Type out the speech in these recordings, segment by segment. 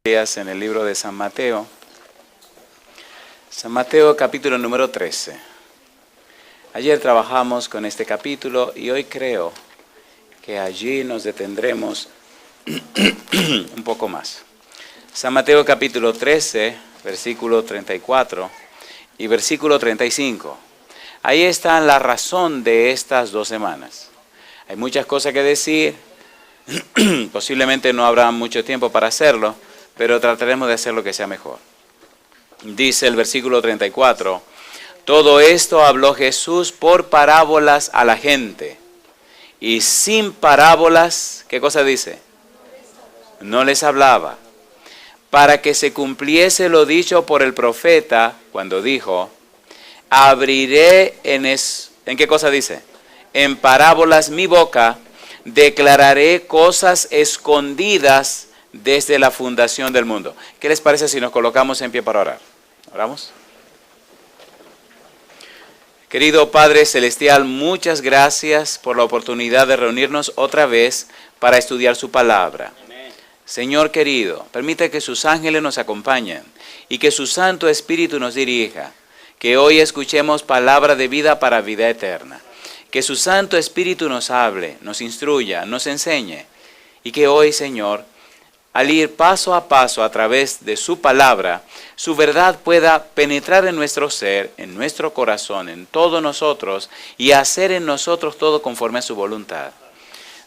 En el libro de San Mateo. San Mateo capítulo número 13. Ayer trabajamos con este capítulo y hoy creo que allí nos detendremos un poco más. San Mateo capítulo 13, versículo 34 y versículo 35. Ahí está la razón de estas 2 semanas. Hay muchas cosas que decir, posiblemente no habrá mucho tiempo para hacerlo, pero trataremos de hacer lo que sea mejor. Dice el versículo 34, todo esto habló Jesús por parábolas a la gente, y sin parábolas, ¿qué cosa dice? No les hablaba, para que se cumpliese lo dicho por el profeta, cuando dijo, abriré ¿en qué cosa dice? En parábolas mi boca, declararé cosas escondidas desde la fundación del mundo. ¿Qué les parece si nos colocamos en pie para orar? ¿Oramos? Querido Padre Celestial, muchas gracias por la oportunidad de reunirnos otra vez para estudiar su palabra. Amén. Señor querido, permite que sus ángeles nos acompañen y que su Santo Espíritu nos dirija. Que hoy escuchemos palabra de vida para vida eterna. Que su Santo Espíritu nos hable, nos instruya, nos enseñe. Y que hoy, Señor, al ir paso a paso a través de su palabra, su verdad pueda penetrar en nuestro ser, en nuestro corazón, en todos nosotros y hacer en nosotros todo conforme a su voluntad.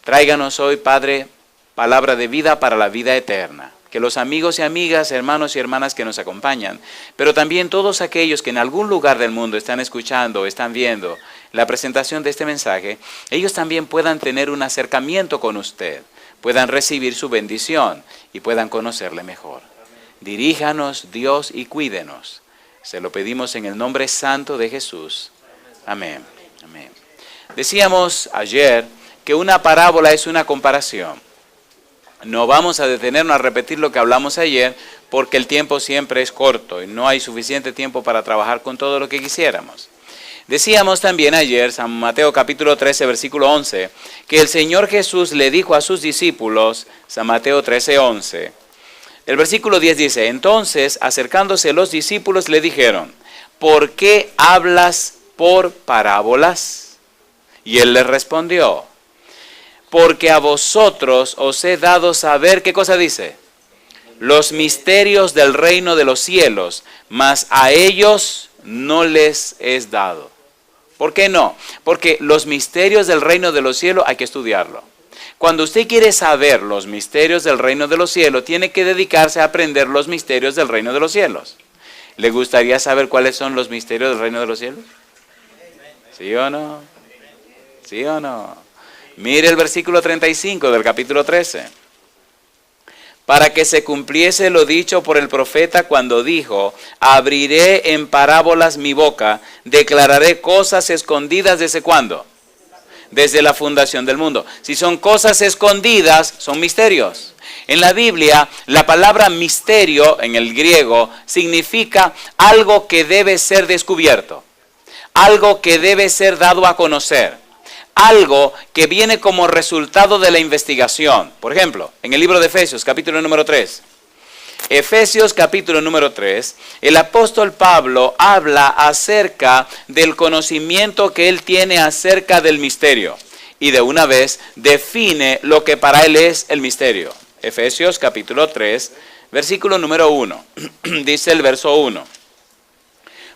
Tráiganos hoy, Padre, palabra de vida para la vida eterna. Que los amigos y amigas, hermanos y hermanas que nos acompañan, pero también todos aquellos que en algún lugar del mundo están escuchando, están viendo la presentación de este mensaje, ellos también puedan tener un acercamiento con usted, puedan recibir su bendición y puedan conocerle mejor. Diríjanos, Dios, y cuídenos. Se lo pedimos en el nombre santo de Jesús. Amén. Amén. Decíamos ayer que una parábola es una comparación. No vamos a detenernos a repetir lo que hablamos ayer porque el tiempo siempre es corto y no hay suficiente tiempo para trabajar con todo lo que quisiéramos. Decíamos también ayer, San Mateo capítulo 13, versículo 11, que el Señor Jesús le dijo a sus discípulos, San Mateo 13, 11, el versículo 10 dice, entonces acercándose los discípulos le dijeron, ¿por qué hablas por parábolas? Y él les respondió, porque a vosotros os he dado saber, ¿qué cosa dice? Los misterios del reino de los cielos, mas a ellos no les es dado. ¿Por qué no? Porque los misterios del reino de los cielos hay que estudiarlo. Cuando usted quiere saber los misterios del reino de los cielos, tiene que dedicarse a aprender los misterios del reino de los cielos. ¿Le gustaría saber cuáles son los misterios del reino de los cielos? ¿Sí o no? ¿Sí o no? Mire el versículo 35 del capítulo 13. Para que se cumpliese lo dicho por el profeta cuando dijo, abriré en parábolas mi boca, declararé cosas escondidas ¿desde cuándo? Desde la fundación del mundo. Si son cosas escondidas, son misterios. En la Biblia, la palabra misterio en el griego significa algo que debe ser descubierto, algo que debe ser dado a conocer. Algo que viene como resultado de la investigación. Por ejemplo, en el libro de Efesios, capítulo número 3. Efesios, capítulo número 3, el apóstol Pablo habla acerca del conocimiento que él tiene acerca del misterio. Y de una vez define lo que para él es el misterio. Efesios, capítulo 3, versículo número 1. Dice el verso 1.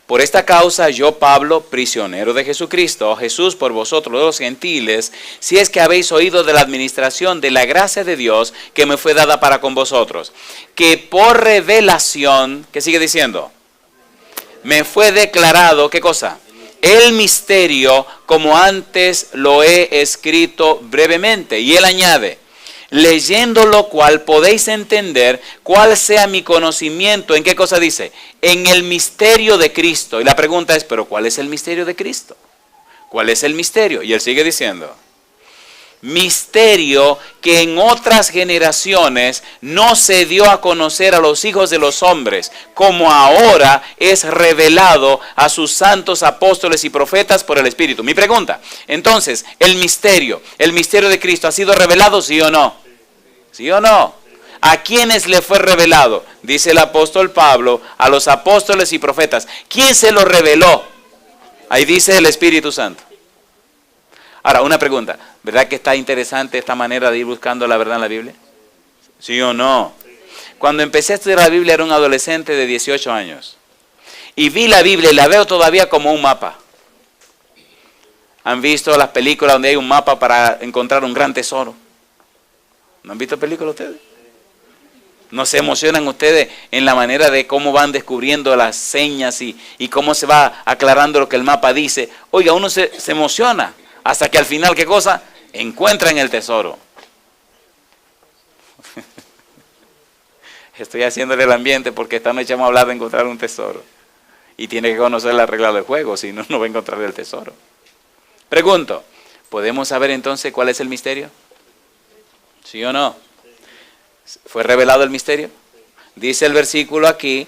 Por esta causa yo, Pablo, prisionero de Jesucristo, Jesús por vosotros los gentiles, si es que habéis oído de la administración de la gracia de Dios que me fue dada para con vosotros, que por revelación, ¿qué sigue diciendo? Me fue declarado, ¿qué cosa? El misterio, como antes lo he escrito brevemente. Y él añade, leyendo lo cual podéis entender cuál sea mi conocimiento. ¿En qué cosa dice? En el misterio de Cristo. Y la pregunta es, ¿pero cuál es el misterio de Cristo? ¿Cuál es el misterio? Y él sigue diciendo, misterio que en otras generaciones no se dio a conocer a los hijos de los hombres, como ahora es revelado a sus santos apóstoles y profetas por el Espíritu. Mi pregunta, entonces, el misterio de Cristo ha sido revelado, ¿sí o no? ¿Sí o no? ¿A quiénes le fue revelado? Dice el apóstol Pablo, a los apóstoles y profetas. ¿Quién se lo reveló? Ahí dice el Espíritu Santo. Ahora, una pregunta. ¿Verdad que está interesante esta manera de ir buscando la verdad en la Biblia? ¿Sí o no? Cuando empecé a estudiar la Biblia era un adolescente de 18 años. Y vi la Biblia y la veo todavía como un mapa. ¿Han visto las películas donde hay un mapa para encontrar un gran tesoro? ¿No han visto películas ustedes? ¿No se emocionan ustedes en la manera de cómo van descubriendo las señas y cómo se va aclarando lo que el mapa dice? Oiga, uno se emociona hasta que al final, ¿qué cosa? Encuentran el tesoro. Estoy haciéndole el ambiente porque esta noche vamos a hablar de encontrar un tesoro. Y tiene que conocer la regla del juego, si no, no va a encontrar el tesoro. Pregunto, ¿podemos saber entonces cuál es el misterio? ¿Sí o no? ¿Fue revelado el misterio? Dice el versículo aquí,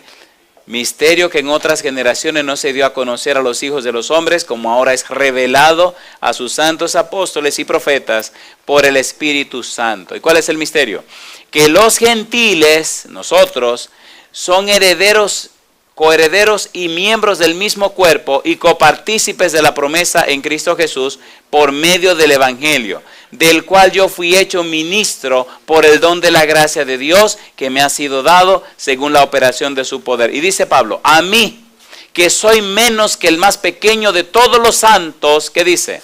misterio que en otras generaciones no se dio a conocer a los hijos de los hombres, como ahora es revelado a sus santos apóstoles y profetas por el Espíritu Santo. ¿Y cuál es el misterio? Que los gentiles, nosotros, son herederos, coherederos y miembros del mismo cuerpo y copartícipes de la promesa en Cristo Jesús por medio del Evangelio, del cual yo fui hecho ministro por el don de la gracia de Dios que me ha sido dado según la operación de su poder. Y dice Pablo, a mí, que soy menos que el más pequeño de todos los santos, ¿qué dice?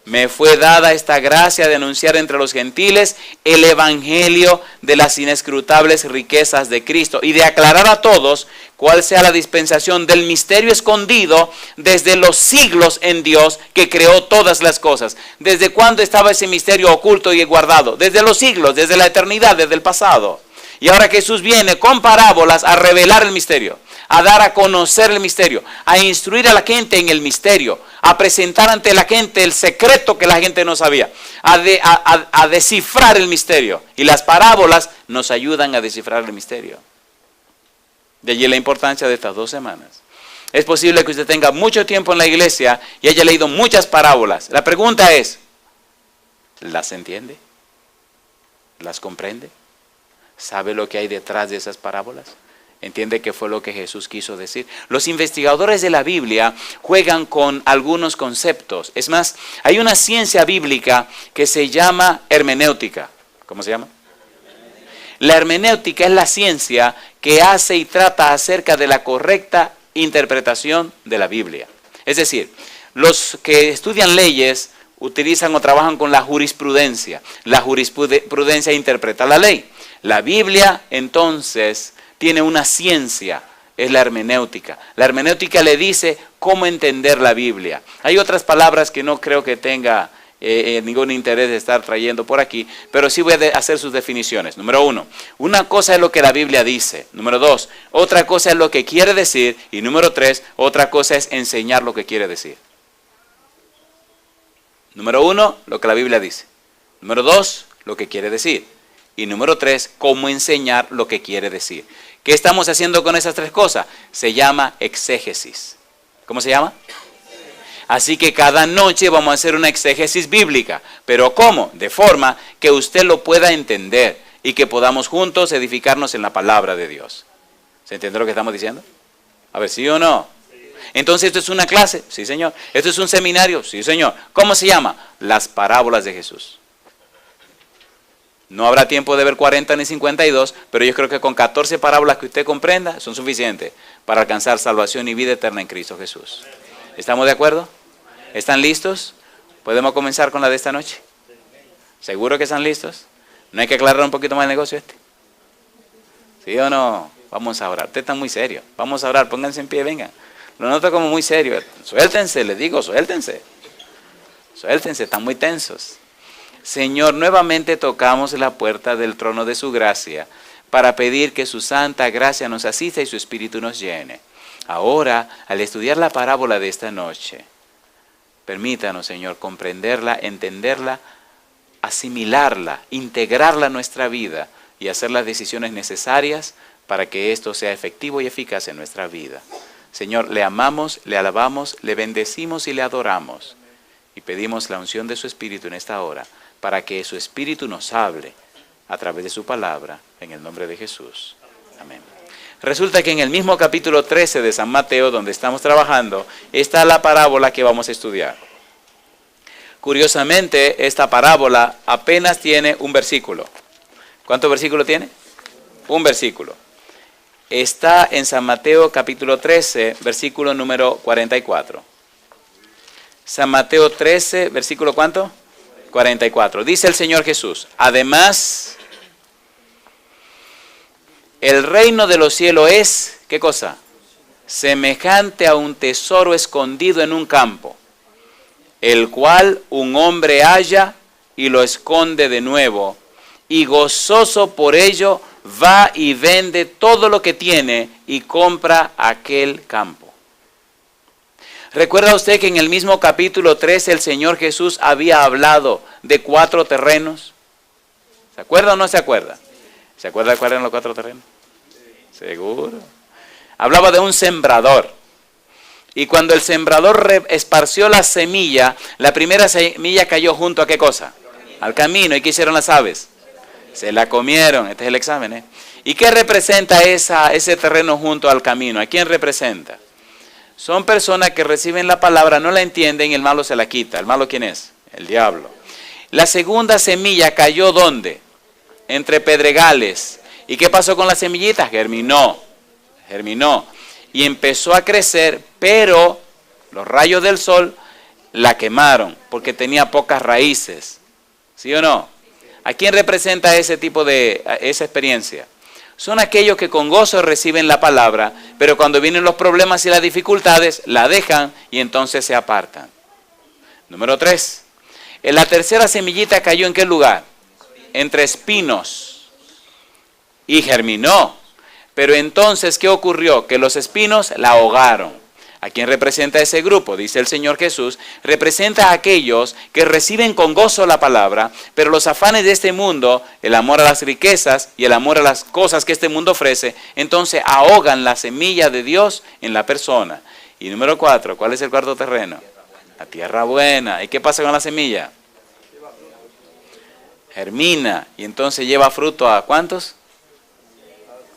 Me fue dada esta gracia de anunciar entre los gentiles el evangelio de las inescrutables riquezas de Cristo y de aclarar a todos cuál sea la dispensación del misterio escondido desde los siglos en Dios que creó todas las cosas. ¿Desde cuándo estaba ese misterio oculto y guardado? Desde los siglos, desde la eternidad, desde el pasado. Y ahora Jesús viene con parábolas a revelar el misterio, a dar a conocer el misterio, a instruir a la gente en el misterio, a presentar ante la gente el secreto que la gente no sabía, a descifrar el misterio. Y las parábolas nos ayudan a descifrar el misterio. De allí la importancia de estas 2 semanas. Es posible que usted tenga mucho tiempo en la iglesia y haya leído muchas parábolas. La pregunta es, ¿las entiende? ¿Las comprende? ¿Sabe lo que hay detrás de esas parábolas? ¿Entiende qué fue lo que Jesús quiso decir? Los investigadores de la Biblia juegan con algunos conceptos. Es más, hay una ciencia bíblica que se llama hermenéutica. ¿Cómo se llama? La hermenéutica es la ciencia que hace y trata acerca de la correcta interpretación de la Biblia. Es decir, los que estudian leyes utilizan o trabajan con la jurisprudencia. La jurisprudencia interpreta la ley. La Biblia, entonces, tiene una ciencia, es la hermenéutica. La hermenéutica le dice cómo entender la Biblia. Hay otras palabras que no creo que tenga ningún interés de estar trayendo por aquí, pero sí voy a hacer sus definiciones. Número 1, una cosa es lo que la Biblia dice. Número 2, otra cosa es lo que quiere decir. Y número 3, otra cosa es enseñar lo que quiere decir. Número 1, lo que la Biblia dice. Número 2, lo que quiere decir. Y número 3, cómo enseñar lo que quiere decir. ¿Qué estamos haciendo con esas 3 cosas? Se llama exégesis. ¿Cómo se llama? Así que cada noche vamos a hacer una exégesis bíblica. ¿Pero cómo? De forma que usted lo pueda entender y que podamos juntos edificarnos en la palabra de Dios. ¿Se entiende lo que estamos diciendo? A ver, ¿sí o no? Entonces, ¿esto es una clase? Sí, señor. ¿Esto es un seminario? Sí, señor. ¿Cómo se llama? Las parábolas de Jesús. No habrá tiempo de ver 40 ni 52, pero yo creo que con 14 parábolas que usted comprenda son suficientes para alcanzar salvación y vida eterna en Cristo Jesús. ¿Estamos de acuerdo? ¿Están listos? ¿Podemos comenzar con la de esta noche? ¿Seguro que están listos? ¿No hay que aclarar un poquito más el negocio este? ¿Sí o no? Vamos a orar. Ustedes están muy serios. Vamos a orar. Pónganse en pie, vengan. Lo noto como muy serio. Suéltense, les digo, suéltense. Suéltense, están muy tensos. Señor, nuevamente tocamos la puerta del trono de su gracia para pedir que su santa gracia nos asista y su espíritu nos llene. Ahora, al estudiar la parábola de esta noche, permítanos, Señor, comprenderla, entenderla, asimilarla, integrarla a nuestra vida y hacer las decisiones necesarias para que esto sea efectivo y eficaz en nuestra vida. Señor, le amamos, le alabamos, le bendecimos y le adoramos. Y pedimos la unción de su Espíritu en esta hora, para que su Espíritu nos hable a través de su palabra, en el nombre de Jesús. Amén. Resulta que en el mismo capítulo 13 de San Mateo, donde estamos trabajando, está la parábola que vamos a estudiar. Curiosamente, esta parábola apenas tiene un versículo. ¿Cuántos versículos tiene? Un versículo. Está en San Mateo capítulo 13, versículo número 44. San Mateo 13, versículo ¿cuánto? 44. Dice el Señor Jesús: además, el reino de los cielos es, ¿qué cosa? Semejante a un tesoro escondido en un campo, el cual un hombre halla y lo esconde de nuevo, y gozoso por ello va y vende todo lo que tiene y compra aquel campo. ¿Recuerda usted que en el mismo capítulo 13 el Señor Jesús había hablado de 4 terrenos? ¿Se acuerda o no se acuerda? ¿Se acuerda cuáles eran los 4 terrenos? Seguro. Hablaba de un sembrador. Y cuando el sembrador esparció la semilla, la primera semilla cayó junto a ¿qué cosa? Al camino. ¿Y qué hicieron las aves? Se la comieron. Este es el examen, ¿eh? ¿Y qué representa ese terreno junto al camino? ¿A quién representa? Son personas que reciben la palabra, no la entienden y el malo se la quita. ¿El malo quién es? El diablo. La segunda semilla cayó ¿dónde? Entre pedregales. ¿Y qué pasó con la semillita? Germinó. Y empezó a crecer, pero los rayos del sol la quemaron porque tenía pocas raíces. ¿Sí o no? ¿A quién representa ese tipo de esa experiencia? Son aquellos que con gozo reciben la palabra, pero cuando vienen los problemas y las dificultades, la dejan y entonces se apartan. Número 3. En la tercera semillita cayó ¿en qué lugar? Entre espinos. Y germinó. Pero entonces, ¿qué ocurrió? Que los espinos la ahogaron. ¿A quién representa ese grupo? Dice el Señor Jesús, representa a aquellos que reciben con gozo la palabra, pero los afanes de este mundo, el amor a las riquezas y el amor a las cosas que este mundo ofrece, entonces ahogan la semilla de Dios en la persona. Y número 4, ¿cuál es el cuarto terreno? La tierra buena. ¿Y qué pasa con la semilla? Germina y entonces lleva fruto ¿a cuántos?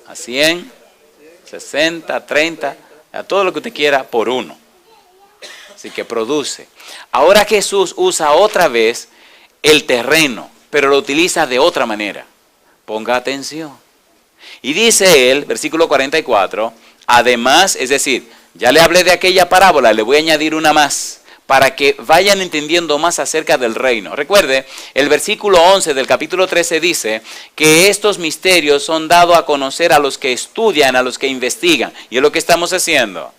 A 100, 60, 30... a todo lo que usted quiera por uno. Así que produce. Ahora Jesús usa otra vez el terreno, pero lo utiliza de otra manera. Ponga atención. Y dice él, versículo 44, además, es decir, ya le hablé de aquella parábola, le voy a añadir una más, para que vayan entendiendo más acerca del reino. Recuerde, el versículo 11 del capítulo 13 dice que estos misterios son dados a conocer a los que estudian, a los que investigan. Y es lo que estamos haciendo.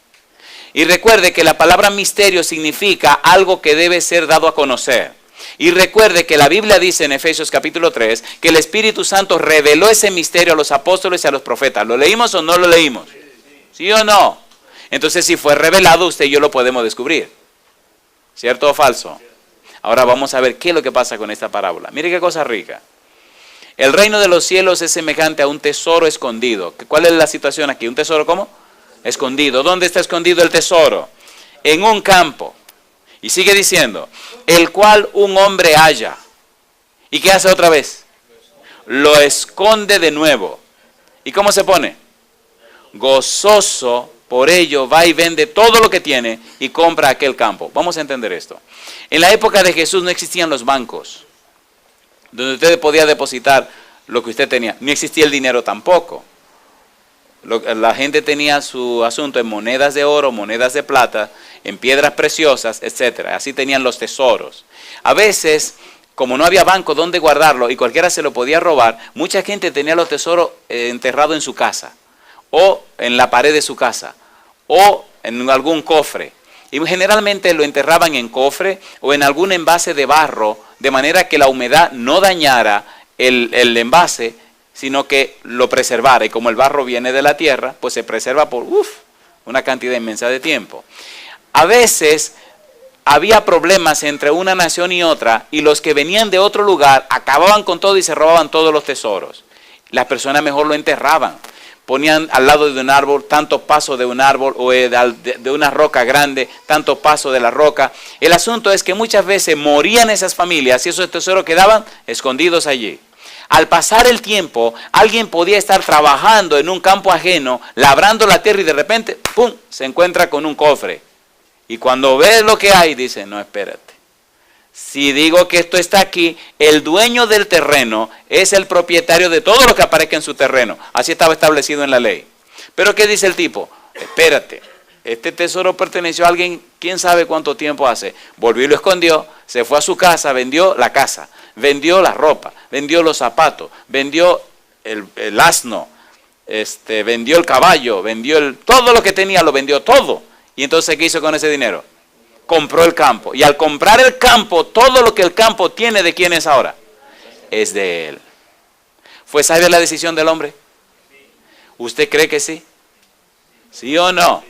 Y recuerde que la palabra misterio significa algo que debe ser dado a conocer. Y recuerde que la Biblia dice en Efesios capítulo 3 que el Espíritu Santo reveló ese misterio a los apóstoles y a los profetas. ¿Lo leímos o no lo leímos? ¿Sí o no? Entonces, si fue revelado, usted y yo lo podemos descubrir. ¿Cierto o falso? Ahora vamos a ver qué es lo que pasa con esta parábola. Mire qué cosa rica. El reino de los cielos es semejante a un tesoro escondido. ¿Cuál es la situación aquí? ¿Un tesoro cómo? Escondido. ¿Dónde está escondido el tesoro? En un campo. Y sigue diciendo, el cual un hombre halla. ¿Y qué hace otra vez? Lo esconde de nuevo. ¿Y cómo se pone? Gozoso. Por ello va y vende todo lo que tiene y compra aquel campo. Vamos a entender esto. En la época de Jesús no existían los bancos, donde usted podía depositar lo que usted tenía. No existía el dinero tampoco. La gente tenía su asunto en monedas de oro, monedas de plata, en piedras preciosas, etc. Así tenían los tesoros. A veces, como no había banco donde guardarlo y cualquiera se lo podía robar, mucha gente tenía los tesoros enterrados en su casa, o en la pared de su casa, o en algún cofre. Y generalmente lo enterraban en cofre o en algún envase de barro, de manera que la humedad no dañara el envase, sino que lo preservara. Y como el barro viene de la tierra, pues se preserva por una cantidad inmensa de tiempo. A veces había problemas entre una nación y otra, y los que venían de otro lugar acababan con todo y se robaban todos los tesoros. Las personas mejor lo enterraban. Ponían al lado de un árbol tantos pasos de un árbol, o de una roca grande, tantos pasos de la roca. El asunto es que muchas veces morían esas familias y esos tesoros quedaban escondidos allí. Al pasar el tiempo, alguien podía estar trabajando en un campo ajeno, labrando la tierra y de repente, ¡pum!, se encuentra con un cofre. Y cuando ve lo que hay, dice, no, espérate. Si digo que esto está aquí, el dueño del terreno es el propietario de todo lo que aparezca en su terreno. Así estaba establecido en la ley. Pero ¿qué dice el tipo? Espérate, este tesoro perteneció a alguien, quién sabe cuánto tiempo hace. Volvió y lo escondió, se fue a su casa, vendió la casa, vendió la ropa, vendió los zapatos, vendió el asno, vendió el caballo, vendió todo lo que tenía, lo vendió todo. Y entonces, ¿qué hizo con ese dinero? Compró el campo. Y al comprar el campo, todo lo que el campo tiene, ¿de quién es ahora? Es de él. ¿Fue sabia la decisión del hombre? ¿Usted cree que sí? ¿Sí o no?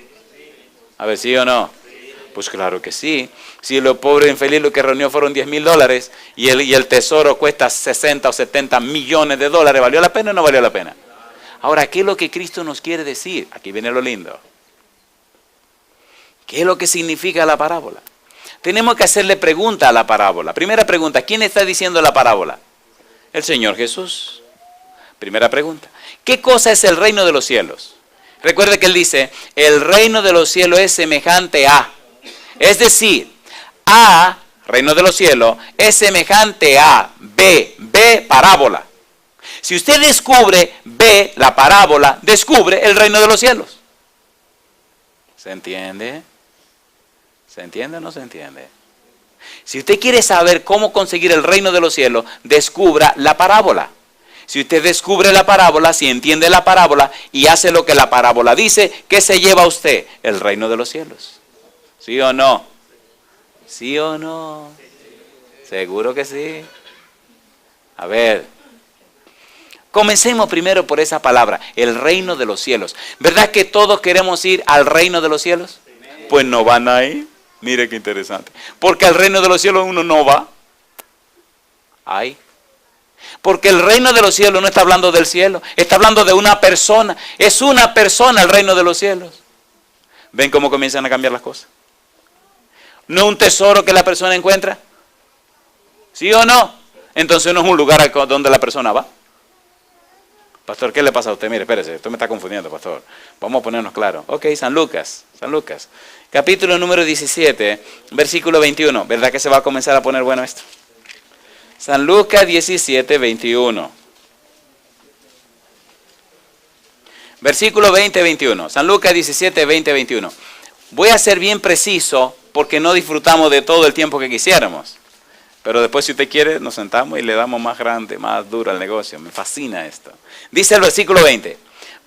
A ver, ¿sí o no? Pues claro que sí. Si lo pobre infeliz lo que reunió fueron $10,000 y el tesoro cuesta 60 o 70 millones de dólares, ¿valió la pena o no valió la pena? Ahora, ¿qué es lo que Cristo nos quiere decir? Aquí viene lo lindo. ¿Qué es lo que significa la parábola? Tenemos que hacerle pregunta a la parábola. Primera pregunta, ¿quién está diciendo la parábola? El Señor Jesús. Primera pregunta. ¿Qué cosa es el reino de los cielos? Recuerde que Él dice, el reino de los cielos es semejante a. Es decir, A, reino de los cielos, es semejante a B, parábola. Si usted descubre B, la parábola, descubre el reino de los cielos. ¿Se entiende? ¿Se entiende o no se entiende? Si usted quiere saber cómo conseguir el reino de los cielos, descubra la parábola. Si usted descubre la parábola, si entiende la parábola y hace lo que la parábola dice, ¿qué se lleva a usted? El reino de los cielos. ¿Sí o no? ¿Sí o no? ¿Seguro que sí? A ver, comencemos primero por esa palabra, el reino de los cielos. ¿Verdad que todos queremos ir al reino de los cielos? Pues no van ahí. Mire qué interesante. Porque al reino de los cielos uno no va. Ay. Porque el reino de los cielos no está hablando del cielo, está hablando de una persona. Es una persona el reino de los cielos. ¿Ven cómo comienzan a cambiar las cosas? ¿No es un tesoro que la persona encuentra? ¿Sí o no? Entonces no es un lugar donde la persona va. Pastor, ¿qué le pasa a usted? Mire, espérese, esto me está confundiendo, pastor. Vamos a ponernos claros. Ok, San Lucas. Capítulo número 17, versículo 21. ¿Verdad que se va a comenzar a poner bueno esto? San Lucas 17, 21. Versículo 20, 21. San Lucas 17, 20, 21. Voy a ser bien preciso porque no disfrutamos de todo el tiempo que quisiéramos. Pero después, si usted quiere, nos sentamos y le damos más grande, más duro al negocio. Me fascina esto. Dice el versículo 20.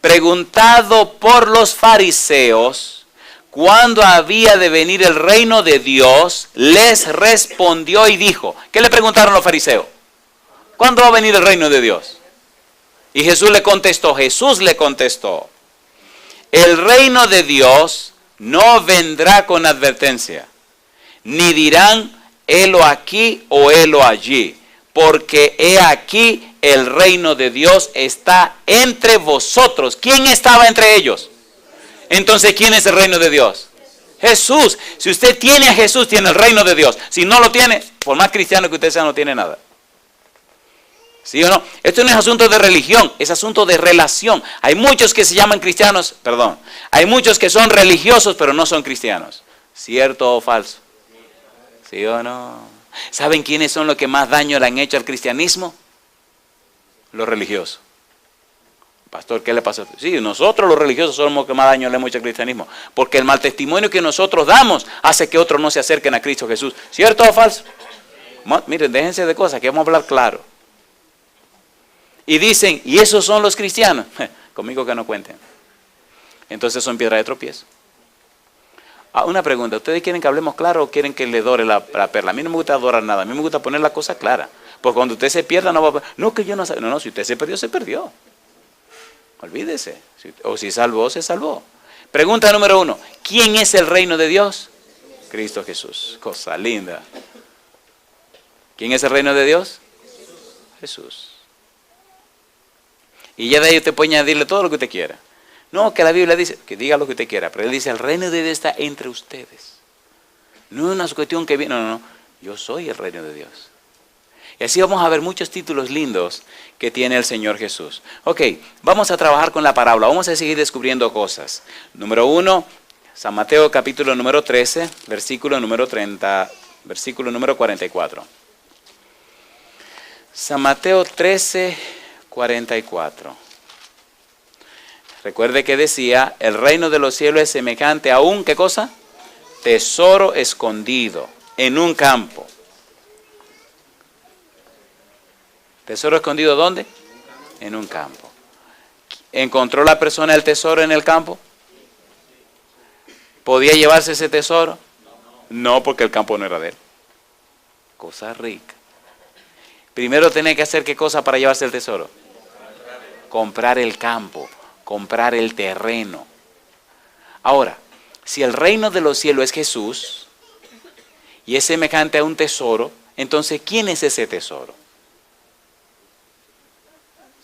Preguntado por los fariseos, ¿cuándo había de venir el reino de Dios? Les respondió y dijo. ¿Qué le preguntaron los fariseos? ¿Cuándo va a venir el reino de Dios? Y Jesús le contestó. El reino de Dios no vendrá con advertencia, ni dirán, helo aquí o helo allí, porque he aquí el reino de Dios está entre vosotros. ¿Quién estaba entre ellos? Entonces, ¿quién es el reino de Dios? Jesús. Si usted tiene a Jesús, tiene el reino de Dios. Si no lo tiene, por más cristiano que usted sea, no tiene nada. ¿Sí o no? Esto no es asunto de religión, es asunto de relación. Hay muchos que se llaman cristianos, hay muchos que son religiosos, pero no son cristianos. ¿Cierto o falso? ¿Sí o no? ¿Saben quiénes son los que más daño le han hecho al cristianismo? Los religiosos. Pastor, ¿qué le pasa? Sí, nosotros los religiosos somos los que más daño le hemos hecho al cristianismo. Porque el mal testimonio que nosotros damos hace que otros no se acerquen a Cristo Jesús. ¿Cierto o falso? Miren, déjense de cosas, que vamos a hablar claro. Y dicen, ¿y esos son los cristianos? Conmigo que no cuenten. Entonces son piedra de tropiezo. Una pregunta, ¿ustedes quieren que hablemos claro o quieren que le dore la perla? A mí no me gusta adorar nada, a mí me gusta poner la cosa clara. Porque cuando usted se pierda, no va a... No, que yo no sé. No, si usted se perdió, se perdió. Olvídese. O si salvó, se salvó. Pregunta número 1. ¿Quién es el reino de Dios? Cristo Jesús. Cosa linda. ¿Quién es el reino de Dios? Jesús. Y ya de ahí usted puede añadirle todo lo que usted quiera. No, que la Biblia dice, que diga lo que usted quiera, pero Él dice, el reino de Dios está entre ustedes. No es una cuestión que viene, no. Yo soy el reino de Dios. Y así vamos a ver muchos títulos lindos que tiene el Señor Jesús. Ok, vamos a trabajar con la parábola, vamos a seguir descubriendo cosas. Número 1, San Mateo capítulo número 13, versículo número 30, versículo número 44. San Mateo 13, 44. Recuerde que decía, el reino de los cielos es semejante a un, ¿qué cosa? Tesoro escondido en un campo. ¿Tesoro escondido dónde? En un campo. ¿Encontró la persona el tesoro en el campo? ¿Podía llevarse ese tesoro? No, porque el campo no era de él. Cosa rica. Primero tenía que hacer ¿qué cosa para llevarse el tesoro? Comprar el campo, comprar el terreno. Ahora, si el reino de los cielos es Jesús y es semejante a un tesoro, entonces ¿quién es ese tesoro?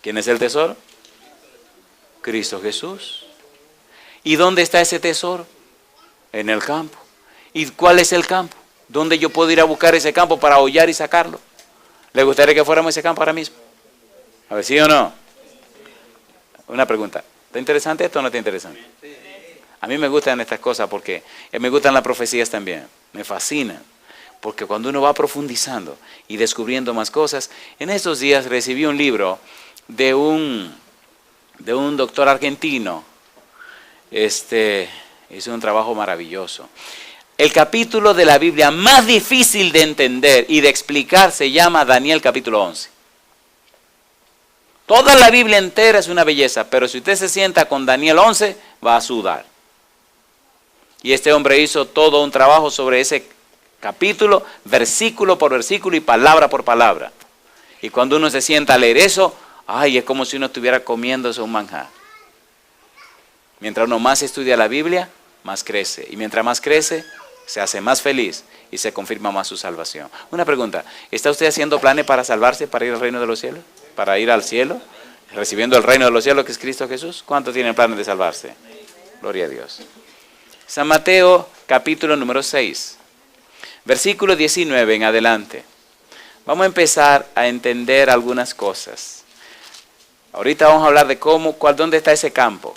¿Quién es el tesoro? Cristo Jesús. ¿Y dónde está ese tesoro? En el campo. ¿Y cuál es el campo? ¿Dónde yo puedo ir a buscar ese campo para hollar y sacarlo? ¿Le gustaría que fuéramos a ese campo ahora mismo? A ver, ¿sí o no? Una pregunta. ¿Está interesante esto o no está interesante? A mí me gustan estas cosas porque me gustan las profecías también. Me fascinan. Porque cuando uno va profundizando y descubriendo más cosas, en estos días recibí un libro de un doctor argentino. Hizo un trabajo maravilloso. El capítulo de la Biblia más difícil de entender y de explicar se llama Daniel capítulo 11. Toda la Biblia entera es una belleza, pero si usted se sienta con Daniel 11, va a sudar. Y este hombre hizo todo un trabajo sobre ese capítulo, versículo por versículo y palabra por palabra. Y cuando uno se sienta a leer eso, ay, es como si uno estuviera comiéndose un manjar. Mientras uno más estudia la Biblia, más crece. Y mientras más crece, se hace más feliz y se confirma más su salvación. Una pregunta, ¿está usted haciendo planes para salvarse, para ir al reino de los cielos? ¿Para ir al cielo? ¿Recibiendo el reino de los cielos que es Cristo Jesús? ¿Cuántos tienen planes de salvarse? Gloria a Dios. San Mateo capítulo número 6, versículo 19 en adelante. Vamos a empezar a entender algunas cosas. Ahorita vamos a hablar de dónde está ese campo.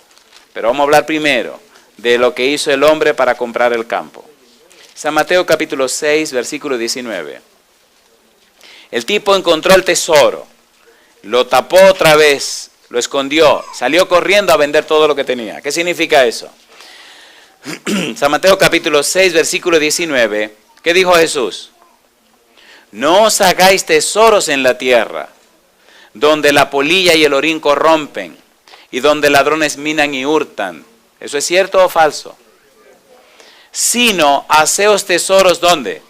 Pero vamos a hablar primero de lo que hizo el hombre para comprar el campo. San Mateo capítulo 6, versículo 19. El tipo encontró el tesoro, lo tapó otra vez, lo escondió, salió corriendo a vender todo lo que tenía. ¿Qué significa eso? San Mateo capítulo 6, versículo 19. ¿Qué dijo Jesús? No os hagáis tesoros en la tierra, donde la polilla y el orín corrompen, y donde ladrones minan y hurtan. ¿Eso es cierto o falso? Sino haceos tesoros, ¿dónde?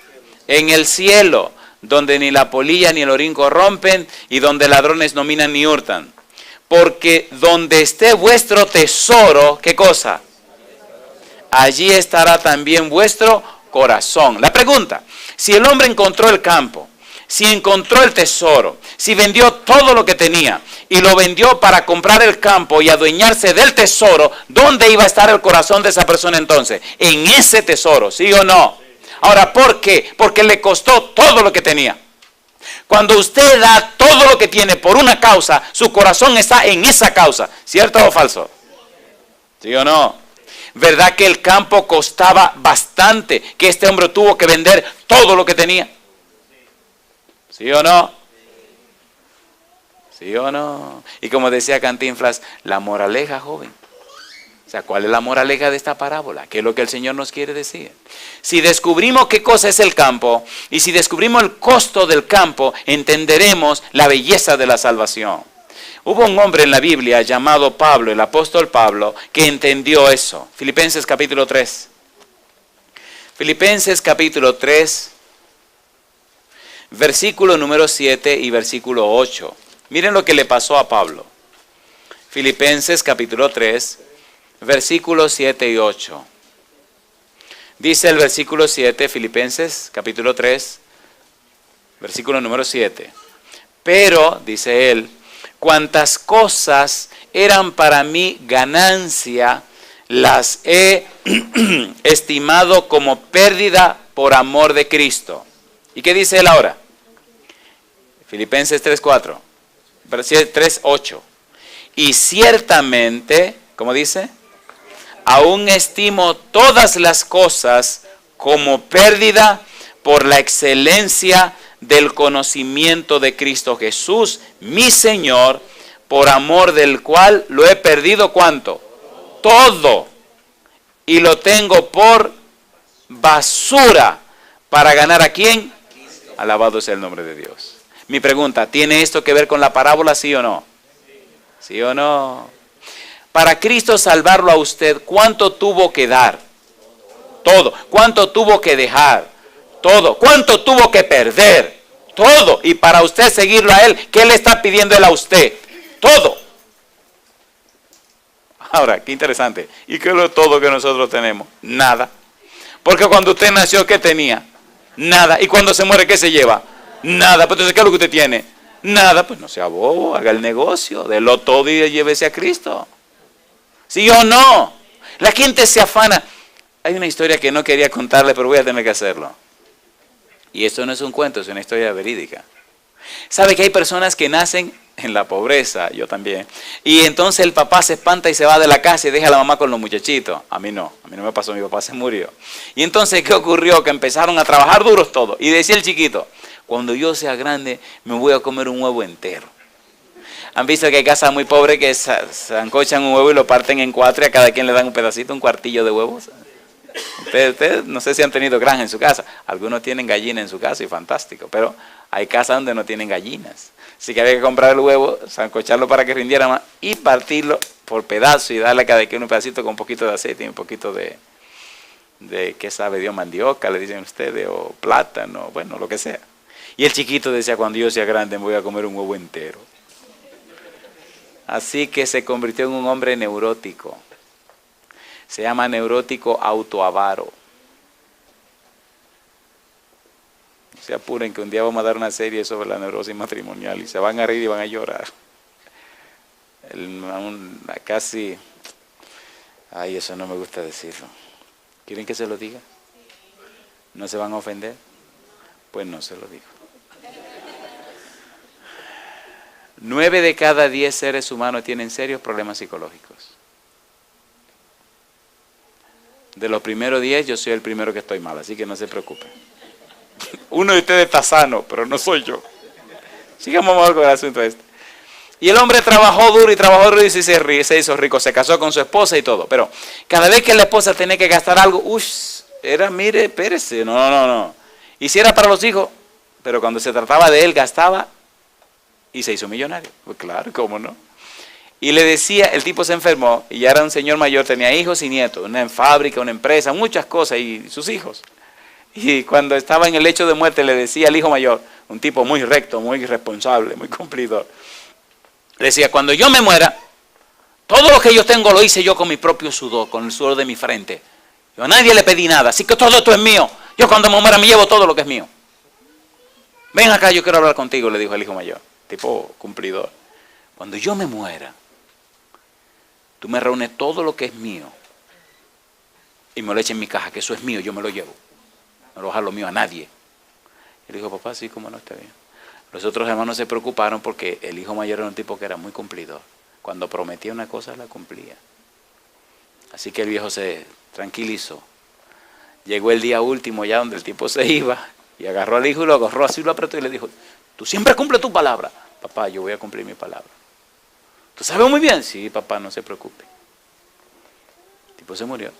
En el cielo, donde ni la polilla ni el orín corrompen, y donde ladrones no minan ni hurtan. Porque donde esté vuestro tesoro, ¿qué cosa? Allí estará también vuestro corazón. La pregunta, si el hombre encontró el campo, si encontró el tesoro, si vendió todo lo que tenía y lo vendió para comprar el campo y adueñarse del tesoro, ¿dónde iba a estar el corazón de esa persona entonces? En ese tesoro, ¿sí o no? Ahora, ¿por qué? Porque le costó todo lo que tenía. Cuando usted da todo lo que tiene por una causa, su corazón está en esa causa, ¿cierto o falso? ¿Sí o no? ¿Verdad que el campo costaba bastante, que este hombre tuvo que vender todo lo que tenía? ¿Sí o no? ¿Sí o no? Y como decía Cantinflas, la moraleja, joven. O sea, ¿cuál es la moraleja de esta parábola? ¿Qué es lo que el Señor nos quiere decir? Si descubrimos qué cosa es el campo, y si descubrimos el costo del campo, entenderemos la belleza de la salvación. Hubo un hombre en la Biblia llamado Pablo, el apóstol Pablo, que entendió eso. Filipenses capítulo 3. Filipenses capítulo 3. Versículo número 7 y versículo 8. Miren lo que le pasó a Pablo. Filipenses capítulo 3, versículos 7 y 8. Dice el versículo 7, Filipenses capítulo 3, versículo número 7. Pero, dice él, cuantas cosas eran para mí ganancia, las he estimado como pérdida por amor de Cristo. ¿Y qué dice él ahora? Filipenses 3:4. 3:8. Y ciertamente, ¿cómo dice? Aún estimo todas las cosas como pérdida por la excelencia del conocimiento de Cristo Jesús, mi Señor, por amor del cual lo he perdido, ¿cuánto? Todo. Y lo tengo por basura para ganar ¿a quién? Alabado sea el nombre de Dios. Mi pregunta, ¿tiene esto que ver con la parábola, sí o no? ¿Sí o no? Para Cristo salvarlo a usted, ¿cuánto tuvo que dar? Todo. ¿Cuánto tuvo que dejar? Todo. ¿Cuánto tuvo que perder? Todo. Y para usted seguirlo a Él, ¿qué le está pidiendo Él a usted? Todo. Ahora, qué interesante. ¿Y qué es lo todo que nosotros tenemos? Nada. Porque cuando usted nació, ¿qué tenía? Nada. ¿Y cuando se muere, qué se lleva? Nada. Pues entonces, ¿qué es lo que usted tiene? Nada. Pues no sea bobo, haga el negocio, délo todo y llévese a Cristo. ¿Sí o no? La gente se afana. Hay una historia que no quería contarle, pero voy a tener que hacerlo. Y esto no es un cuento, es una historia verídica. ¿Sabe que hay personas que nacen en la pobreza? Yo también. Y entonces el papá se espanta y se va de la casa y deja a la mamá con los muchachitos. A mí no me pasó, mi papá se murió. Y entonces, ¿qué ocurrió? Que empezaron a trabajar duros todos. Y decía el chiquito, cuando yo sea grande me voy a comer un huevo entero. ¿Han visto que hay casas muy pobres que sancochan un huevo y lo parten en 4 y a cada quien le dan un pedacito, un cuartillo de huevos? Ustedes no sé si han tenido granja en su casa. Algunos tienen gallina en su casa y fantástico, pero hay casas donde no tienen gallinas. Así que había que comprar el huevo, sancocharlo para que rindiera más y partirlo por pedazos y darle a cada quien un pedacito con un poquito de aceite y un poquito de ¿qué sabe Dios? Mandioca, le dicen ustedes, o plátano, bueno, lo que sea. Y el chiquito decía, cuando yo sea grande me voy a comer un huevo entero. Así que se convirtió en un hombre neurótico. Se llama neurótico autoavaro. No se apuren que un día vamos a dar una serie sobre la neurosis matrimonial y se van a reír y van a llorar. Casi, ay, eso no me gusta decirlo. ¿Quieren que se lo diga? ¿No se van a ofender? Pues no se lo digo. 9 de cada 10 seres humanos tienen serios problemas psicológicos. De los primeros 10, yo soy el primero que estoy mal, así que no se preocupen. Uno de ustedes está sano, pero no soy yo. Sigamos mejor con el asunto este. Y el hombre trabajó duro y se hizo rico, se casó con su esposa y todo. Pero cada vez que la esposa tenía que gastar algo, era, mire, espérese, no. Y si era para los hijos, pero cuando se trataba de él, gastaba y se hizo millonario. Pues claro, ¿cómo no? Y le decía, el tipo se enfermó y ya era un señor mayor, tenía hijos y nietos, una fábrica, una empresa, muchas cosas y sus hijos. Y cuando estaba en el lecho de muerte le decía al hijo mayor, un tipo muy recto, muy responsable, muy cumplidor, le decía, cuando yo me muera, todo lo que yo tengo lo hice yo con mi propio sudor, con el sudor de mi frente. Yo a nadie le pedí nada, así que todo esto es mío. Yo cuando me muera me llevo todo lo que es mío. Ven acá, yo quiero hablar contigo, le dijo el hijo mayor, tipo cumplidor. Cuando yo me muera, tú me reúnes todo lo que es mío y me lo eches en mi caja, que eso es mío, yo me lo llevo. No lo dejo lo mío a nadie. Y le dijo, papá, sí, cómo no, está bien. Los otros hermanos se preocuparon porque el hijo mayor era un tipo que era muy cumplidor. Cuando prometía una cosa, la cumplía. Así que el viejo se tranquilizó. Llegó el día último ya donde el tipo se iba y agarró al hijo y lo agarró así, lo apretó y le dijo, tú siempre cumples tu palabra. Papá, yo voy a cumplir mi palabra. ¿Tú sabes muy bien? Sí, papá, no se preocupe. El tipo se murió.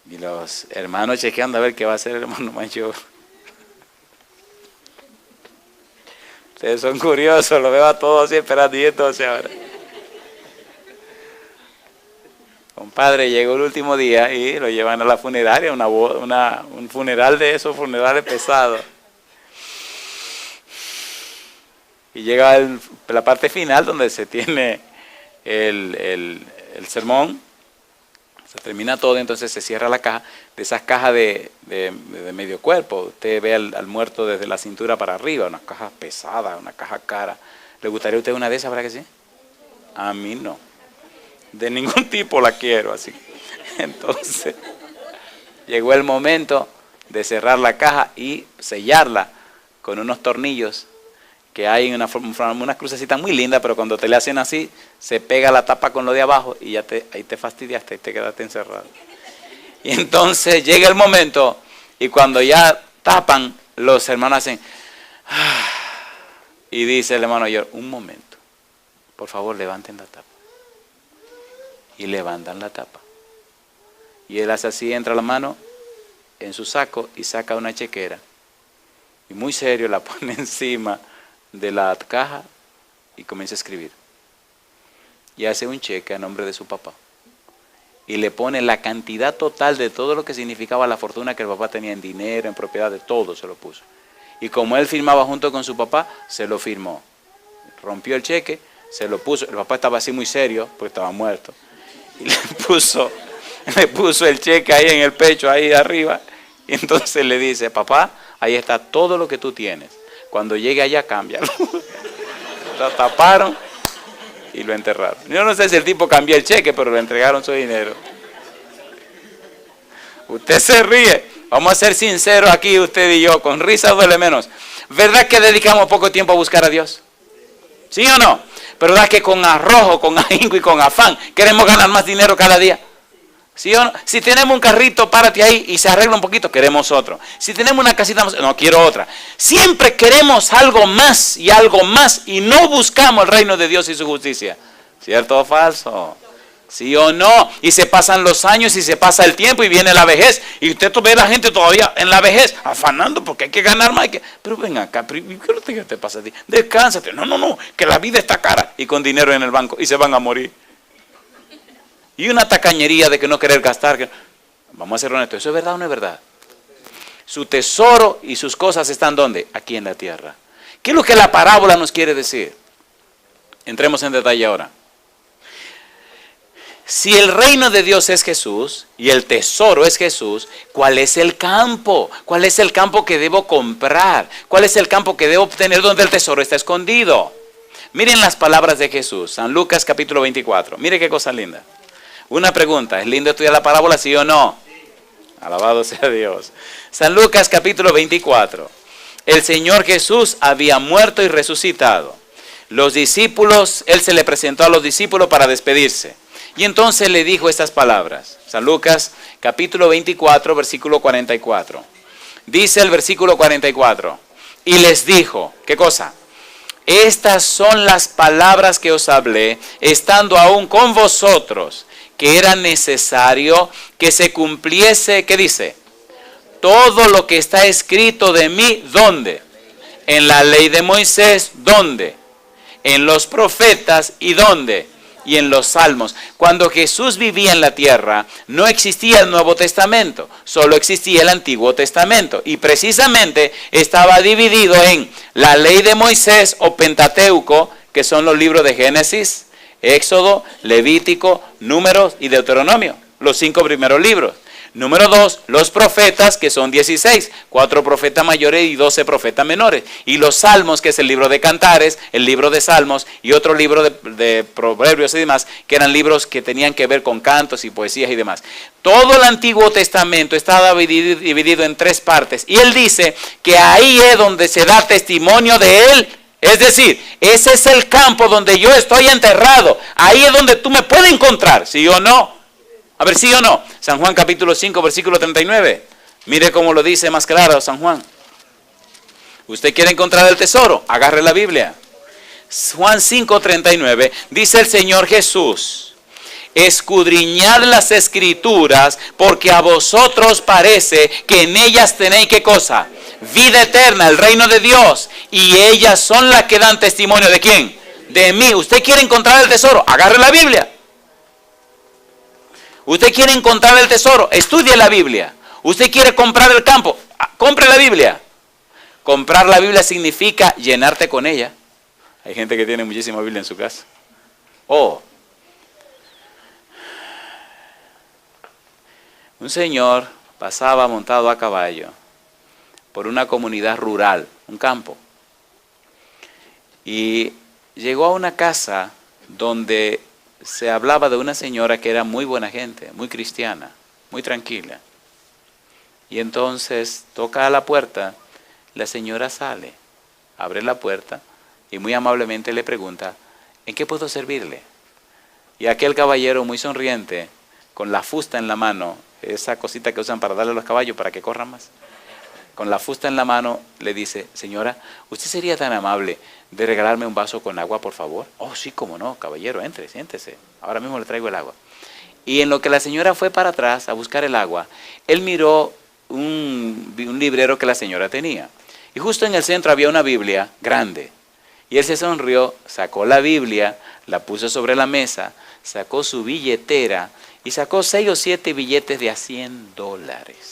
Y los hermanos chequeando a ver qué va a hacer el hermano mayor. Ustedes son curiosos, lo veo a todos así esperando y entonces ahora. Compadre, llegó el último día y lo llevan a la funeraria, un funeral de esos funerales pesados. Y llega la parte final donde se tiene el sermón. Se termina todo, entonces se cierra la caja. De esas cajas de medio cuerpo, usted ve al muerto desde la cintura para arriba, una caja pesada, una caja cara. ¿Le gustaría a usted una de esas, verdad que sí? A mí no. De ningún tipo la quiero así. Entonces, llegó el momento de cerrar la caja y sellarla con unos tornillos que hay en unas crucecitas muy lindas, pero cuando te le hacen así, se pega la tapa con lo de abajo y ya ahí te fastidiaste y te quedaste encerrado. Y entonces llega el momento y cuando ya tapan, los hermanos hacen, y dice el hermano mayor, un momento, por favor levanten la tapa. Y levantan la tapa. Y él hace así, entra la mano en su saco y saca una chequera. Y muy serio la pone encima de la caja y comienza a escribir. Y hace un cheque a nombre de su papá. Y le pone la cantidad total de todo lo que significaba la fortuna que el papá tenía en dinero, en propiedad, de todo se lo puso. Y como él firmaba junto con su papá, se lo firmó. Rompió el cheque, se lo puso. El papá estaba así muy serio, porque estaba muerto. Y le puso el cheque ahí en el pecho, ahí arriba. Y entonces le dice, papá, ahí está todo lo que tú tienes. Cuando llegue allá, cámbialo. Lo taparon y lo enterraron. Yo no sé si el tipo cambió el cheque, pero le entregaron su dinero. Usted se ríe. Vamos a ser sinceros aquí, usted y yo. Con risa duele menos. ¿Verdad que dedicamos poco tiempo a buscar a Dios? ¿Sí o no? Pero ¿verdad que con arrojo, con ahínco y con afán queremos ganar más dinero cada día? ¿Sí o no? Si tenemos un carrito, párate ahí y se arregla un poquito, queremos otro. Si tenemos una casita, no, quiero otra. Siempre queremos algo más y no buscamos el reino de Dios y su justicia. ¿Cierto o falso? ¿Sí o no? Y se pasan los años y se pasa el tiempo y viene la vejez. Y usted ve a la gente todavía en la vejez, afanando porque hay que ganar más. Pero ven acá, ¿qué te pasa a ti? Descánsate. No, que la vida está cara. Y con dinero en el banco y se van a morir. Y una tacañería de que no querer gastar. Vamos a ser honestos, ¿eso es verdad o no es verdad? Su tesoro y sus cosas están ¿dónde? Aquí en la tierra. ¿Qué es lo que la parábola nos quiere decir? Entremos en detalle ahora. Si el reino de Dios es Jesús y el tesoro es Jesús, ¿cuál es el campo? ¿Cuál es el campo que debo comprar? ¿Cuál es el campo que debo obtener donde el tesoro está escondido? Miren las palabras de Jesús, San Lucas capítulo 24. Mire qué cosa linda. Una pregunta, ¿es lindo estudiar la parábola, sí o no? Alabado sea Dios. San Lucas capítulo 24. El Señor Jesús había muerto y resucitado. Los discípulos, Él se le presentó a los discípulos para despedirse. Y entonces le dijo estas palabras. San Lucas capítulo 24, versículo 44. Dice el versículo 44. Y les dijo, ¿qué cosa? Estas son las palabras que os hablé, estando aún con vosotros, que era necesario que se cumpliese, ¿qué dice? Todo lo que está escrito de mí, ¿dónde? En la ley de Moisés, ¿dónde? En los profetas, ¿y dónde? Y en los salmos. Cuando Jesús vivía en la tierra, no existía el Nuevo Testamento, solo existía el Antiguo Testamento. Y precisamente estaba dividido en la ley de Moisés o Pentateuco, que son los libros de Génesis, Éxodo, Levítico, Números y Deuteronomio, los 5 primeros libros. Número 2, los profetas, que son 16, 4 profetas mayores y 12 profetas menores. Y los salmos, que es el libro de Cantares, el libro de Salmos y otro libro de Proverbios y demás, que eran libros que tenían que ver con cantos y poesías y demás. Todo el Antiguo Testamento estaba dividido en 3 partes. Y él dice que ahí es donde se da testimonio de él. Es decir, ese es el campo donde yo estoy enterrado. Ahí es donde tú me puedes encontrar, ¿sí o no? A ver, ¿sí o no? San Juan capítulo 5, versículo 39. Mire cómo lo dice más claro San Juan. ¿Usted quiere encontrar el tesoro? Agarre la Biblia. Juan 5, 39. Dice el Señor Jesús: escudriñad las Escrituras, porque a vosotros parece que en ellas tenéis, ¿qué cosa? Vida eterna, el reino de Dios. Y ellas son las que dan testimonio, ¿de quién? De mí. ¿Usted quiere encontrar el tesoro? Agarre la Biblia. ¿Usted quiere encontrar el tesoro? Estudie la Biblia. ¿Usted quiere comprar el campo? Compre la Biblia. Comprar la Biblia significa llenarte con ella. Hay gente que tiene muchísima Biblia en su casa. Un señor pasaba montado a caballo por una comunidad rural, un campo. Y llegó a una casa donde se hablaba de una señora que era muy buena gente, muy cristiana, muy tranquila. Y entonces toca a la puerta La señora sale, abre la puerta y muy amablemente le pregunta, ¿en qué puedo servirle? Y aquel caballero muy sonriente, con la fusta en la mano, esa cosita que usan para darle a los caballos para que corran más, con la fusta en la mano le dice, señora, ¿usted sería tan amable de regalarme un vaso con agua, por favor? Oh, sí, cómo no, caballero, entre, siéntese, ahora mismo le traigo el agua. Y en lo que la señora fue para atrás a buscar el agua, él miró un librero que la señora tenía. Y justo en el centro había una Biblia grande. Y él se sonrió, sacó la Biblia, la puso sobre la mesa, sacó su billetera y sacó 6 o 7 billetes de a $100.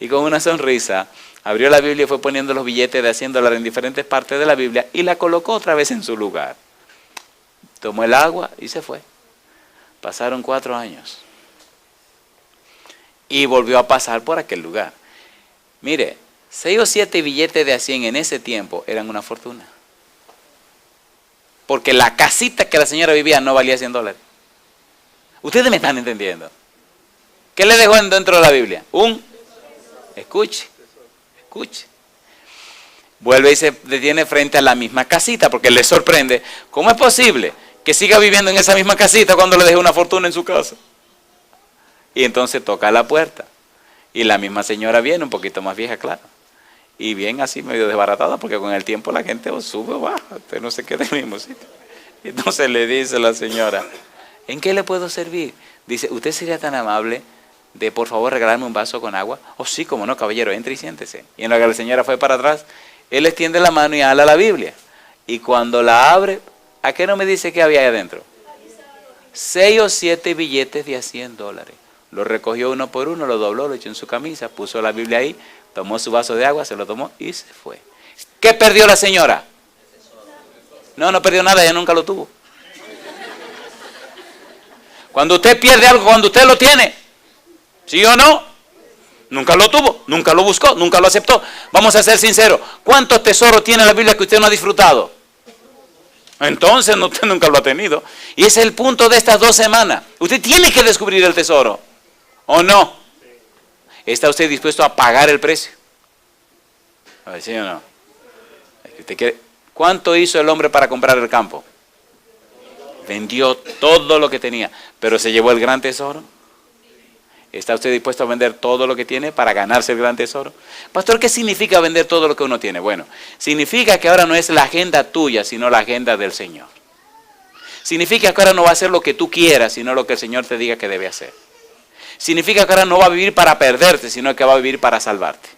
Y con una sonrisa abrió la Biblia y fue poniendo los billetes de a $100 en diferentes partes de la Biblia y la colocó otra vez en su lugar. Tomó el agua y se fue. Pasaron 4 años. Y volvió a pasar por aquel lugar. Mire, 6 o 7 billetes de a 100 en ese tiempo eran una fortuna. Porque la casita que la señora vivía no valía $100. Ustedes me están entendiendo. ¿Qué le dejó dentro de la Biblia? Escuche. Vuelve y se detiene frente a la misma casita porque le sorprende. ¿Cómo es posible que siga viviendo en esa misma casita cuando le dejó una fortuna en su casa? Y entonces toca la puerta. Y la misma señora viene, un poquito más vieja, claro. Y bien así medio desbaratada porque con el tiempo la gente o sube o baja. Usted no se queda en el mismo sitio. Y entonces le dice la señora, ¿en qué le puedo servir? Dice, ¿usted sería tan amable de por favor regalarme un vaso con agua? Oh sí, como no, caballero, entre y siéntese. Y en lo que la señora fue para atrás, él extiende la mano y ala la Biblia. Y cuando la abre, ¿a qué no me dice que había ahí adentro? 6 o 7 billetes de a $100. Lo recogió uno por uno, lo dobló, lo echó en su camisa, puso la Biblia ahí, tomó su vaso de agua, se lo tomó y se fue. ¿Qué perdió la señora? No perdió nada, ella nunca lo tuvo. Cuando usted pierde algo, cuando usted lo tiene, ¿sí o no? Nunca lo tuvo, nunca lo buscó, nunca lo aceptó. Vamos a ser sinceros, ¿cuántos tesoros tiene la Biblia que usted no ha disfrutado? Entonces usted nunca lo ha tenido. Y ese es el punto de estas 2 semanas. Usted tiene que descubrir el tesoro, ¿o no? ¿Está usted dispuesto a pagar el precio? A ver, ¿sí o no? ¿Cuánto hizo el hombre para comprar el campo? Vendió todo lo que tenía, pero se llevó el gran tesoro. ¿Está usted dispuesto a vender todo lo que tiene para ganarse el gran tesoro? Pastor, ¿qué significa vender todo lo que uno tiene? Bueno, significa que ahora no es la agenda tuya, sino la agenda del Señor. Significa que ahora no va a hacer lo que tú quieras, sino lo que el Señor te diga que debe hacer. Significa que ahora no va a vivir para perderte, sino que va a vivir para salvarte.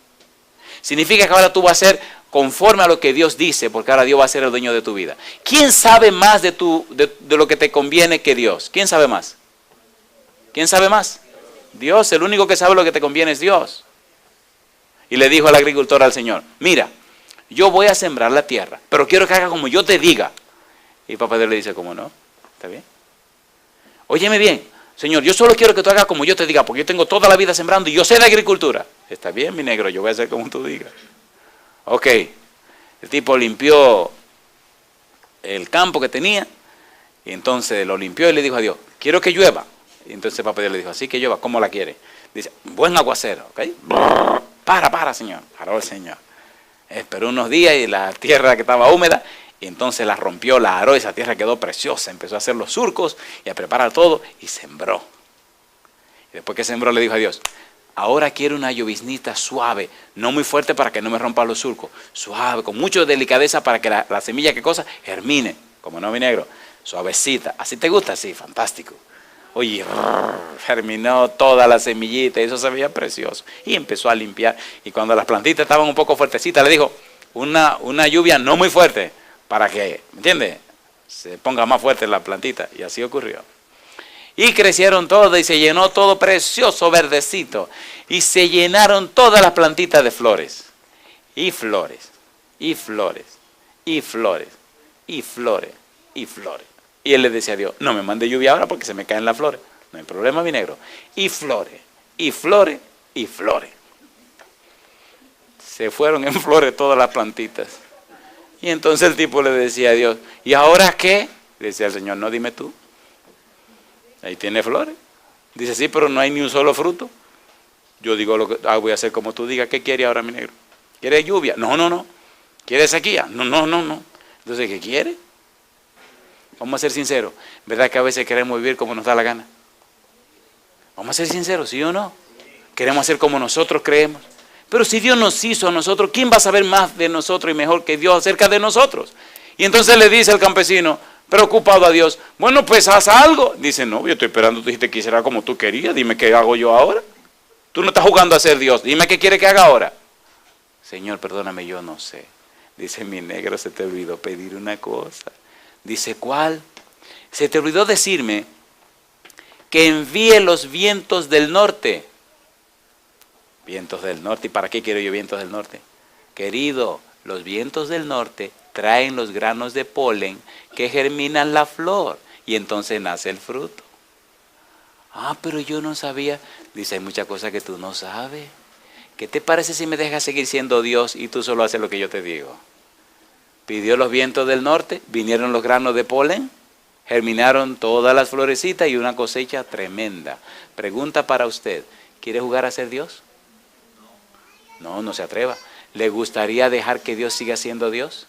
Significa que ahora tú vas a ser conforme a lo que Dios dice, porque ahora Dios va a ser el dueño de tu vida. ¿Quién sabe más de lo que te conviene que Dios? ¿Quién sabe más? ¿Quién sabe más? Dios, el único que sabe lo que te conviene es Dios. Y le dijo al agricultor al Señor, mira, yo voy a sembrar la tierra, pero quiero que haga como yo te diga. Y papá Dios le dice, ¿cómo no? ¿Está bien? Óyeme bien, Señor, yo solo quiero que tú hagas como yo te diga, porque yo tengo toda la vida sembrando y yo sé de agricultura. Está bien, mi negro, yo voy a hacer como tú digas. Ok, el tipo limpió el campo que tenía y entonces lo limpió y le dijo a Dios, quiero que llueva. Y entonces papá Dios le dijo, así que llueva, ¿cómo la quiere? Dice, buen aguacero, ¿ok? Para, Señor. Paró el Señor. Esperó unos días y la tierra que estaba húmeda, y entonces la rompió, la aró, esa tierra quedó preciosa, empezó a hacer los surcos y a preparar todo y sembró. Y después que sembró le dijo a Dios, ahora quiero una lloviznita suave, no muy fuerte para que no me rompa los surcos, suave, con mucha delicadeza para que la semilla, ¿qué cosa? Germine, como no, mi negro, suavecita. ¿Así te gusta? Sí, fantástico. Oye, germinó toda la semillita y eso se veía precioso. Y empezó a limpiar. Y cuando las plantitas estaban un poco fuertecitas, le dijo, una lluvia no muy fuerte, para que, ¿me entiendes? Se ponga más fuerte la plantita. Y así ocurrió. Y crecieron todas y se llenó todo precioso, verdecito. Y se llenaron todas las plantitas de flores. Y flores, y flores, y flores, y flores, y flores. Y él le decía a Dios, no me mande lluvia ahora porque se me caen las flores. No hay problema, mi negro. Y flores, y flores, y flores. Se fueron en flores todas las plantitas. Y entonces el tipo le decía a Dios, ¿y ahora qué? Le decía al Señor, no, dime tú. Ahí tiene flores. Dice, sí, pero no hay ni un solo fruto. Yo digo, voy a hacer como tú digas, ¿qué quiere ahora, mi negro? ¿Quiere lluvia? No, no, no. ¿Quiere sequía? No, no, no, no. Entonces, ¿qué quiere? Vamos a ser sinceros. ¿Verdad que a veces queremos vivir como nos da la gana? Vamos a ser sinceros, ¿sí o no? Queremos hacer como nosotros creemos. Pero si Dios nos hizo a nosotros, ¿quién va a saber más de nosotros y mejor que Dios acerca de nosotros? Y entonces le dice al campesino, preocupado a Dios, bueno, pues haz algo. Dice, no, yo estoy esperando, tú dijiste que hiciera como tú querías, dime qué hago yo ahora. Tú no estás jugando a ser Dios, dime qué quiere que haga ahora. Señor, perdóname, yo no sé. Dice, mi negro, se te olvidó pedir una cosa. Dice, ¿cuál? Se te olvidó decirme que envíe los vientos del norte. Vientos del norte, ¿y para qué quiero yo vientos del norte? Querido, los vientos del norte traen los granos de polen que germinan la flor y entonces nace el fruto. Ah, pero yo no sabía. Dice, hay muchas cosas que tú no sabes. ¿Qué te parece si me dejas seguir siendo Dios y tú solo haces lo que yo te digo? Pidió los vientos del norte, vinieron los granos de polen, germinaron todas las florecitas y una cosecha tremenda. Pregunta para usted, ¿quiere jugar a ser Dios? No, no se atreva. ¿Le gustaría dejar que Dios siga siendo Dios?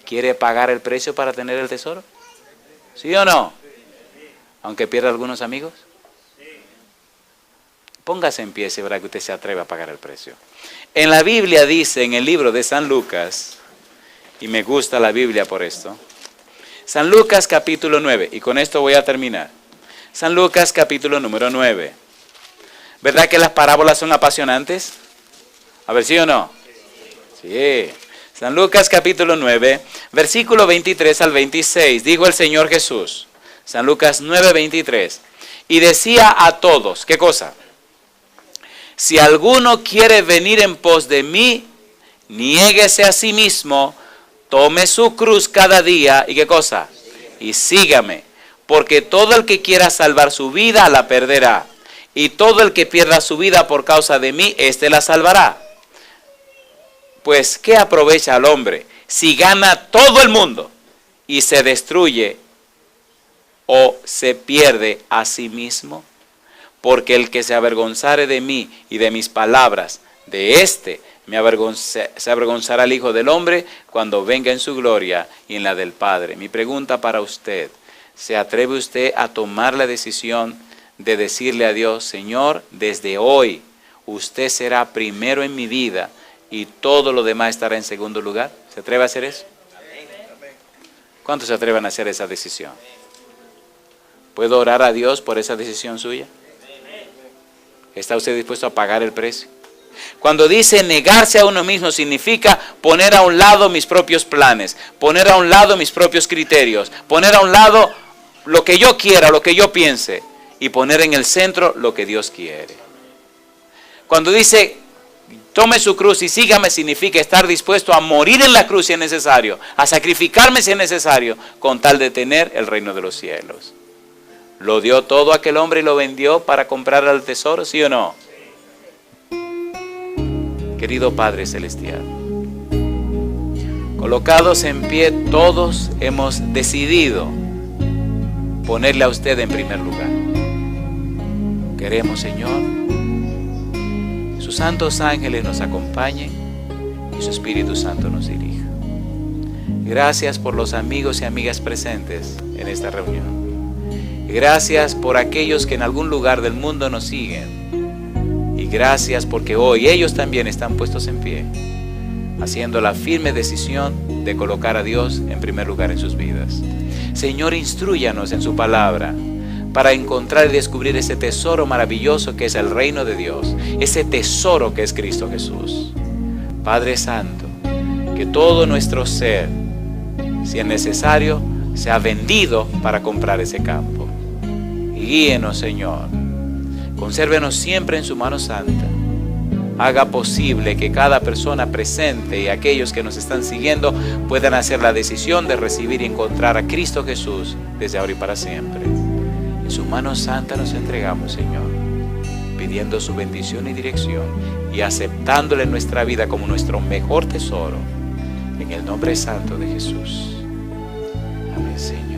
¿Quiere pagar el precio para tener el tesoro? ¿Sí o no? Aunque pierda algunos amigos. Póngase en pie si verá que usted se atreve a pagar el precio. En la Biblia dice, en el libro de San Lucas, y me gusta la Biblia por esto, San Lucas capítulo 9, y con esto voy a terminar. San Lucas capítulo número 9. ¿Verdad que las parábolas son apasionantes? A ver, ¿sí o no? Sí. San Lucas capítulo 9, versículo 23 al 26, dijo el Señor Jesús. San Lucas 9, 23. Y decía a todos, ¿qué cosa? Si alguno quiere venir en pos de mí, niéguese a sí mismo, tome su cruz cada día, ¿y qué cosa? Y sígame, porque todo el que quiera salvar su vida la perderá, y todo el que pierda su vida por causa de mí, éste la salvará. Pues, ¿qué aprovecha al hombre si gana todo el mundo y se destruye o se pierde a sí mismo? Porque el que se avergonzare de mí y de mis palabras, de éste se avergonzará el Hijo del Hombre cuando venga en su gloria y en la del Padre. Mi pregunta para usted, ¿se atreve usted a tomar la decisión de decirle a Dios, Señor, desde hoy usted será primero en mi vida y todo lo demás estará en segundo lugar? ¿Se atreve a hacer eso? ¿Cuántos se atreven a hacer esa decisión? ¿Puedo orar a Dios por esa decisión suya? ¿Está usted dispuesto a pagar el precio? Cuando dice negarse a uno mismo significa poner a un lado mis propios planes, poner a un lado mis propios criterios, poner a un lado lo que yo quiera, lo que yo piense y poner en el centro lo que Dios quiere. Cuando dice tome su cruz y sígame significa estar dispuesto a morir en la cruz si es necesario, a sacrificarme si es necesario, con tal de tener el reino de los cielos. ¿Lo dio todo aquel hombre y lo vendió para comprar el tesoro, sí o no? Querido Padre Celestial, colocados en pie, todos hemos decidido ponerle a usted en primer lugar. Queremos, Señor, que sus santos ángeles nos acompañen y su Espíritu Santo nos dirija. Gracias por los amigos y amigas presentes en esta reunión. Gracias por aquellos que en algún lugar del mundo nos siguen. Y gracias porque hoy ellos también están puestos en pie, haciendo la firme decisión de colocar a Dios en primer lugar en sus vidas. Señor, instrúyanos en su palabra para encontrar y descubrir ese tesoro maravilloso que es el reino de Dios, ese tesoro que es Cristo Jesús. Padre Santo, que todo nuestro ser, si es necesario, sea vendido para comprar ese campo. Y guíenos, Señor. Consérvenos siempre en su mano santa. Haga posible que cada persona presente y aquellos que nos están siguiendo puedan hacer la decisión de recibir y encontrar a Cristo Jesús desde ahora y para siempre. En su mano santa nos entregamos, Señor, pidiendo su bendición y dirección y aceptándole en nuestra vida como nuestro mejor tesoro. En el nombre santo de Jesús. Amén, Señor.